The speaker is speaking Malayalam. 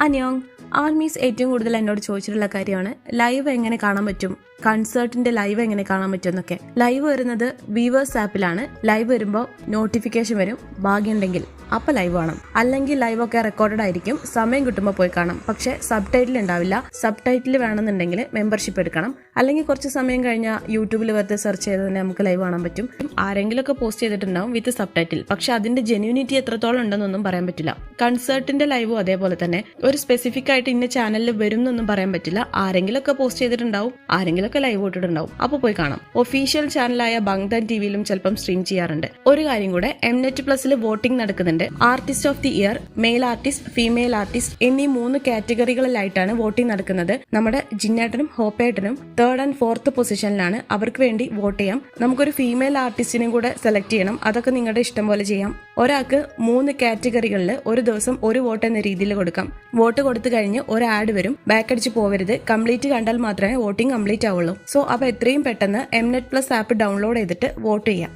അനിയോങ് ആർമീസ് ഏറ്റവും കൂടുതൽ എന്നോട് ചോദിച്ചിട്ടുള്ള കാര്യമാണ് ലൈവ് എങ്ങനെ കാണാൻ പറ്റും, കൺസേർട്ടിന്റെ ലൈവ് എങ്ങനെ കാണാൻ പറ്റും എന്നൊക്കെ. ലൈവ് വരുന്നത് വീവേഴ്സ് ആപ്പിലാണ്. ലൈവ് വരുമ്പോൾ നോട്ടിഫിക്കേഷൻ വരും. ഭാഗ്യമുണ്ടെങ്കിൽ അപ്പൊ ലൈവ് കാണാം, അല്ലെങ്കിൽ ലൈവ് ഒക്കെ റെക്കോർഡഡ് ആയിരിക്കും. സമയം കിട്ടുമ്പോൾ പോയി കാണാം. പക്ഷെ സബ് ടൈറ്റിൽ ഉണ്ടാവില്ല. സബ് ടൈറ്റിൽ വേണമെന്നുണ്ടെങ്കിൽ മെമ്പർഷിപ്പ് എടുക്കണം. അല്ലെങ്കിൽ കുറച്ച് സമയം കഴിഞ്ഞാൽ യൂട്യൂബിൽ വെറുതെ സെർച്ച് ചെയ്ത് തന്നെ നമുക്ക് ലൈവ് കാണാൻ പറ്റും. ആരെങ്കിലും ഒക്കെ പോസ്റ്റ് ചെയ്തിട്ടുണ്ടാവും വിത്ത് സബ് ടൈറ്റിൽ. പക്ഷെ അതിന്റെ ജെന്യൂനിറ്റി എത്രത്തോളം ഉണ്ടെന്നൊന്നും പറയാൻ പറ്റില്ല. കൺസേർട്ടിന്റെ ലൈവും അതേപോലെ തന്നെ ഒരു സ്പെസിഫിക് ആയിട്ട് ഇന്ന ചാനലിൽ വരും എന്നൊന്നും പറയാൻ പറ്റില്ല. ആരെങ്കിലും ഒക്കെ പോസ്റ്റ് ചെയ്തിട്ടുണ്ടാവും, ആരെങ്കിലും ഒക്കെ ലൈവ് ഇട്ടിട്ടുണ്ടാവും. അപ്പോൾ പോയി കാണാം. ഒഫീഷ്യൽ ചാനലായ ബങ്തൻ ടിവിയിലും ചിലപ്പം സ്ട്രീം ചെയ്യാറുണ്ട്. ഒരു കാര്യം കൂടെ, എംനെറ്റ് പ്ലസിൽ വോട്ടിംഗ് നടക്കുന്നുണ്ട്. Artist of the year, male artist, female artist എന്നീ 3 കാറ്റഗറികളിലായിട്ടാണ് വോട്ടിംഗ് നടക്കുന്നത്. നമ്മുടെ ജിന്നേട്ടനും ഹോപ്പേട്ടനും 3rd and 4th പൊസിഷനിലാണ്. അവർക്ക് വേണ്ടി വോട്ട് ചെയ്യാം. നമുക്കൊരു ഫീമെയിൽ ആർട്ടിസ്റ്റിനെയും കൂടെ സെലക്ട് ചെയ്യണം. അതൊക്കെ നിങ്ങളുടെ ഇഷ്ടം പോലെ ചെയ്യാം. ഒരാൾക്ക് 3 കാറ്റഗറികളിൽ ഒരു ദിവസം 1 വോട്ട് എന്ന രീതിയിൽ കൊടുക്കാം. വോട്ട് കൊടുത്തു കഴിഞ്ഞ് ഒരു ആഡ് വരും. ബാക്ക് അടിച്ച് പോവരുത്. കംപ്ലീറ്റ് കണ്ടാൽ മാത്രമേ വോട്ടിംഗ് കംപ്ലീറ്റ് ആവുള്ളൂ. സോ അപ്പൊ എത്രയും പെട്ടെന്ന് എംനെറ്റ് പ്ലസ് ആപ്പ് ഡൗൺലോഡ് ചെയ്തിട്ട് വോട്ട് ചെയ്യാം.